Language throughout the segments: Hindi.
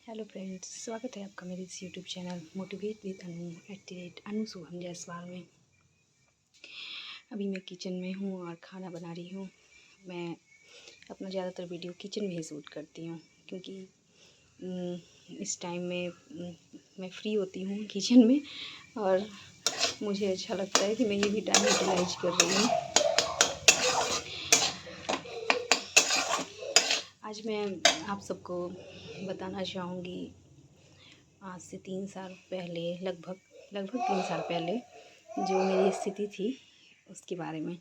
हेलो फ्रेंड्स, स्वागत है आपका मेरे इस यूट्यूब चैनल मोटिवेट विद अनु @अनु शुभम जायसवाल में। अभी मैं किचन में हूँ और खाना बना रही हूँ। मैं अपना ज़्यादातर वीडियो किचन में ही शूट करती हूँ क्योंकि इस टाइम में मैं फ्री होती हूँ किचन में और मुझे अच्छा लगता है कि मैं ये भी टाइम यूटिलाइज कर रही हूँ। आज मैं आप सबको बताना चाहूँगी आज से 3 साल पहले लगभग 3 साल पहले जो मेरी स्थिति थी उसके बारे में।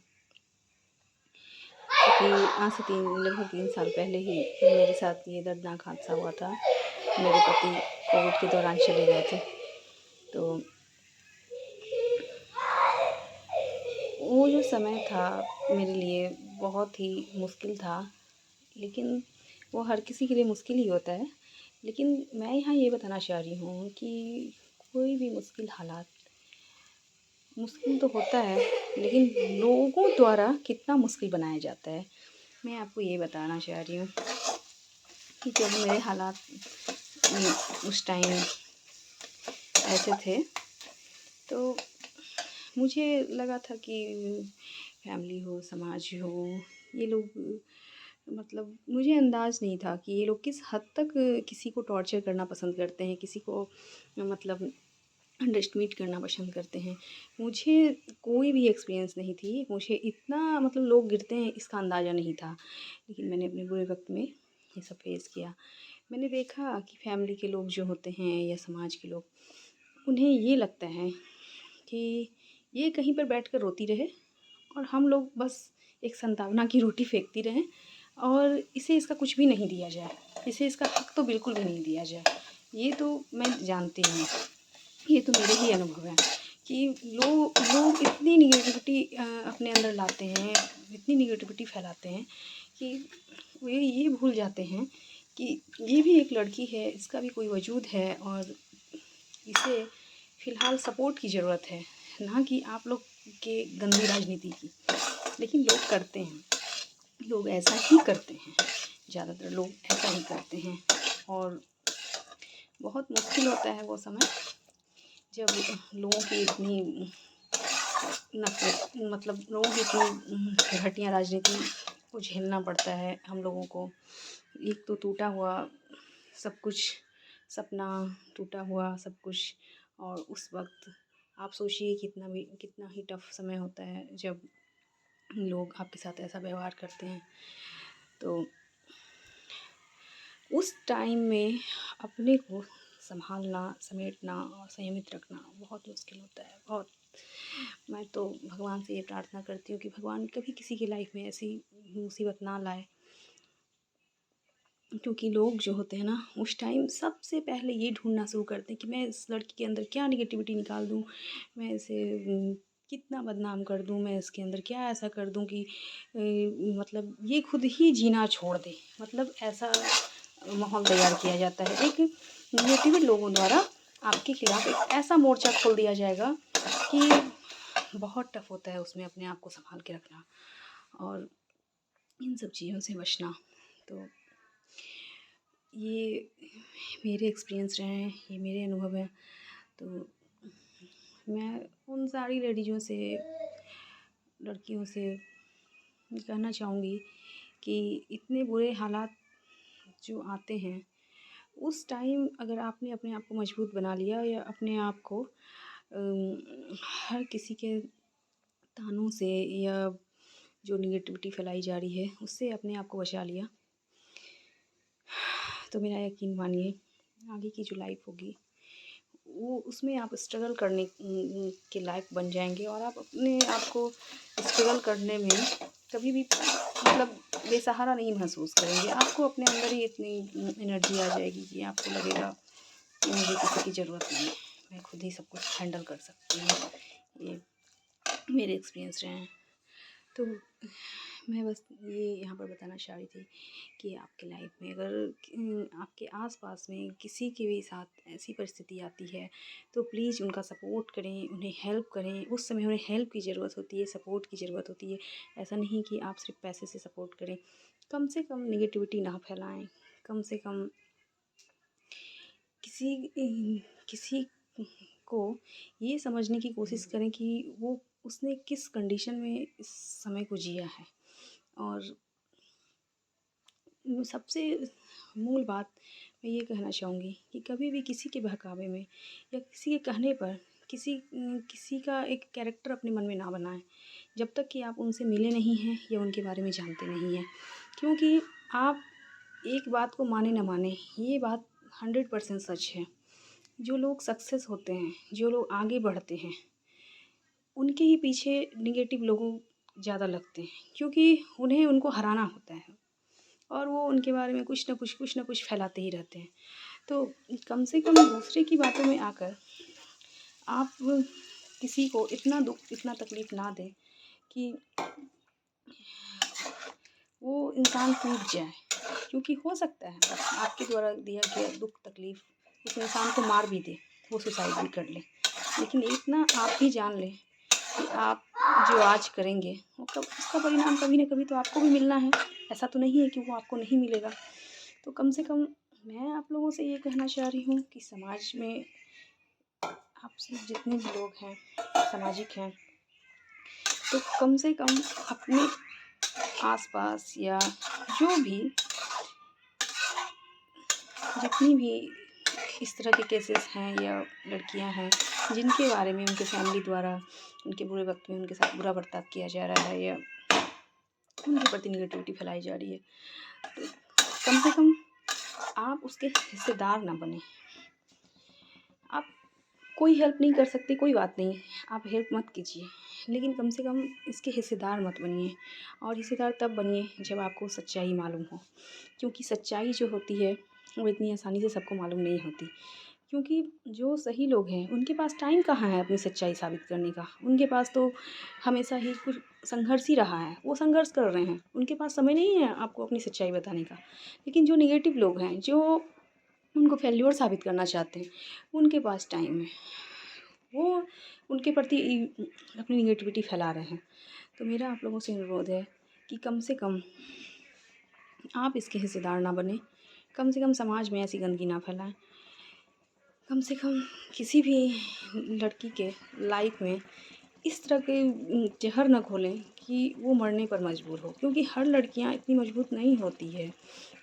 क्योंकि आज से लगभग 3 साल पहले ही मेरे साथ ये दर्दनाक हादसा हुआ था। मेरे पति कोविड के दौरान चले गए थे। तो वो जो समय था मेरे लिए बहुत ही मुश्किल था, लेकिन वो हर किसी के लिए मुश्किल ही होता है। लेकिन मैं यहाँ ये बताना चाह रही हूँ कि कोई भी मुश्किल हालात मुश्किल तो होता है, लेकिन लोगों द्वारा कितना मुश्किल बनाया जाता है। मैं आपको ये बताना चाह रही हूँ कि जब मेरे हालात उस टाइम ऐसे थे तो मुझे लगा था कि फैमिली हो, समाज हो, ये लोग मतलब मुझे अंदाज़ नहीं था कि ये लोग किस हद तक किसी को टॉर्चर करना पसंद करते हैं, किसी को मतलब अंडर एस्टिमेट करना पसंद करते हैं। मुझे कोई भी एक्सपीरियंस नहीं थी, मुझे इतना मतलब लोग गिरते हैं इसका अंदाज़ा नहीं था। लेकिन मैंने अपने बुरे वक्त में ये सब फेस किया। मैंने देखा कि फैमिली के लोग जो होते हैं या समाज के लोग, उन्हें ये लगता है कि ये कहीं पर बैठ कर रोती रहे और हम लोग बस एक संतावना की रोटी फेंकती रहें और इसे इसका कुछ भी नहीं दिया जाए, इसे इसका हक तो बिल्कुल भी नहीं दिया जाए। ये तो मैं जानती हूँ, ये तो मेरे ही अनुभव है कि लोग इतनी निगेटिविटी अपने अंदर लाते हैं, इतनी निगेटिविटी फैलाते हैं कि वे ये भूल जाते हैं कि ये भी एक लड़की है, इसका भी कोई वजूद है और इसे फ़िलहाल सपोर्ट की ज़रूरत है, ना कि आप लोग के गंदी राजनीति की। लेकिन लोग करते हैं, लोग ऐसा ही करते हैं, ज़्यादातर लोग ऐसा ही करते हैं और बहुत मुश्किल होता है वो समय जब लोगों की इतनी नफ़रत मतलब लोगों की इतनी घटिया राजनीति को झेलना पड़ता है हम लोगों को। एक तो टूटा हुआ सब कुछ, सपना टूटा हुआ सब कुछ, और उस वक्त आप सोचिए कितना ही टफ समय होता है जब लोग आपके साथ ऐसा व्यवहार करते हैं। तो उस टाइम में अपने को संभालना, समेटना और संयमित रखना बहुत मुश्किल होता है, बहुत। मैं तो भगवान से ये प्रार्थना करती हूँ कि भगवान कभी किसी की लाइफ में ऐसी मुसीबत ना लाए, क्योंकि लोग जो होते हैं ना उस टाइम सबसे पहले ये ढूंढना शुरू करते हैं कि मैं इस लड़की के अंदर क्या निगेटिविटी निकाल दूँ, मैं इसे कितना बदनाम कर दूँ, मैं इसके अंदर क्या ऐसा कर दूँ कि मतलब ये खुद ही जीना छोड़ दे। मतलब ऐसा माहौल तैयार किया जाता है, एक निगेटिव लोगों द्वारा आपके खिलाफ एक ऐसा मोर्चा खोल दिया जाएगा कि बहुत टफ होता है उसमें अपने आप को संभाल के रखना और इन सब चीज़ों से बचना। तो ये मेरे एक्सपीरियंस रहे हैं, ये मेरे अनुभव हैं। तो मैं उन सारी लड़कियों से कहना चाहूँगी कि इतने बुरे हालात जो आते हैं उस टाइम अगर आपने अपने आप को मजबूत बना लिया या अपने आप को हर किसी के तानों से या जो निगेटिविटी फैलाई जा रही है उससे अपने आप को बचा लिया, तो मेरा यकीन मानिए आगे की जो लाइफ होगी वो उसमें आप स्ट्रगल करने के लायक बन जाएंगे और आप अपने आप को स्ट्रगल करने में कभी भी मतलब बेसहारा नहीं महसूस करेंगे। आपको अपने अंदर ही इतनी एनर्जी आ जाएगी कि आपको लगेगा कि मुझे किसी की ज़रूरत नहीं है, मैं खुद ही सब कुछ हैंडल कर सकती हूँ। ये मेरे एक्सपीरियंस रहे हैं। तो मैं बस ये यहाँ पर बताना चाह रही थी कि आपकी लाइफ में अगर आपके आसपास में किसी के भी साथ ऐसी परिस्थिति आती है तो प्लीज़ उनका सपोर्ट करें, उन्हें हेल्प करें। उस समय उन्हें हेल्प की ज़रूरत होती है, सपोर्ट की ज़रूरत होती है। ऐसा नहीं कि आप सिर्फ पैसे से सपोर्ट करें। कम से कम निगेटिविटी ना फैलाएं, कम से कम किसी को ये समझने की कोशिश करें कि वो उसने किस कंडीशन में इस समय को जिया है। और सबसे मूल बात मैं ये कहना चाहूँगी कि कभी भी किसी के बहकावे में या किसी के कहने पर किसी का एक कैरेक्टर अपने मन में ना बनाएं, जब तक कि आप उनसे मिले नहीं हैं या उनके बारे में जानते नहीं हैं। क्योंकि आप एक बात को माने ना माने, ये बात 100% सच है। जो लोग सक्सेस होते हैं, जो लोग आगे बढ़ते हैं, उनके ही पीछे नेगेटिव लोगों ज़्यादा लगते हैं, क्योंकि उन्हें उनको हराना होता है और वो उनके बारे में कुछ ना कुछ फैलाते ही रहते हैं। तो कम से कम दूसरे की बातों में आकर आप किसी को इतना दुःख, इतना तकलीफ़ ना दें कि वो इंसान टूट जाए। क्योंकि हो सकता है आपके द्वारा दिया गया दुःख, तकलीफ़ उस इंसान को मार भी दे, वो सुसाइड भी कर ले। लेकिन इतना आप भी जान लें कि आप जो आज करेंगे वो उसका परिणाम कभी न कभी तो आपको भी मिलना है। ऐसा तो नहीं है कि वो आपको नहीं मिलेगा। तो कम से कम मैं आप लोगों से ये कहना चाह रही हूँ कि समाज में आप सब जितने भी लोग हैं, सामाजिक हैं, तो कम से कम अपने आस-पास या जो भी जितनी भी इस तरह के केसेस हैं या लड़कियां हैं जिनके बारे में उनके फैमिली द्वारा उनके बुरे वक्त में उनके साथ बुरा बर्ताव किया जा रहा है या उनके प्रति निगेटिविटी फैलाई जा रही है, तो कम से कम आप उसके हिस्सेदार ना बने। आप कोई हेल्प नहीं कर सकते, कोई बात नहीं, आप हेल्प मत कीजिए, लेकिन कम से कम इसके हिस्सेदार मत बनिए। और हिस्सेदार तब बनिए जब आपको सच्चाई मालूम हो, क्योंकि सच्चाई जो होती है वो इतनी आसानी से सबको मालूम नहीं होती। क्योंकि जो सही लोग हैं उनके पास टाइम कहाँ है अपनी सच्चाई साबित करने का। उनके पास तो हमेशा ही कुछ संघर्ष ही रहा है, वो संघर्ष कर रहे हैं, उनके पास समय नहीं है आपको अपनी सच्चाई बताने का। लेकिन जो नेगेटिव लोग हैं, जो उनको फेल्योर साबित करना चाहते हैं, उनके पास टाइम है, वो उनके प्रति अपनी निगेटिविटी फैला रहे हैं। तो मेरा आप लोगों से अनुरोध है कि कम से कम आप इसके हिस्सेदार ना बने, कम से कम समाज में ऐसी गंदगी ना फैलाएं, कम से कम किसी भी लड़की के लाइफ में इस तरह के ज़हर न घोलें कि वो मरने पर मजबूर हो। क्योंकि हर लड़कियां इतनी मजबूत नहीं होती है,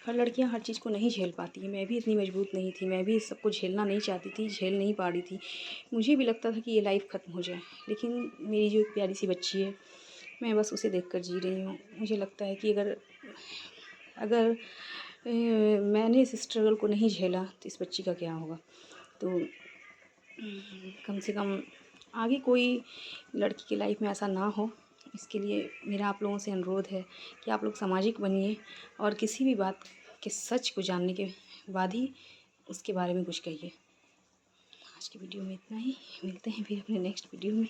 हर लड़कियां हर चीज़ को नहीं झेल पाती हैं। मैं भी इतनी मजबूत नहीं थी, मैं भी इस सब को झेलना नहीं चाहती थी, झेल नहीं पा रही थी। मुझे भी लगता था कि ये लाइफ़ ख़त्म हो जाए, लेकिन मेरी जो एक प्यारी सी बच्ची है, मैं बस उसे देख कर जी रही हूँ। मुझे लगता है कि अगर अगर मैंने इस स्ट्रगल को नहीं झेला तो इस बच्ची का क्या होगा। तो कम से कम आगे कोई लड़की की लाइफ में ऐसा ना हो, इसके लिए मेरा आप लोगों से अनुरोध है कि आप लोग सामाजिक बनिए और किसी भी बात के सच को जानने के बाद ही उसके बारे में कुछ कहिए। आज की वीडियो में इतना ही, मिलते हैं फिर अपने नेक्स्ट वीडियो में।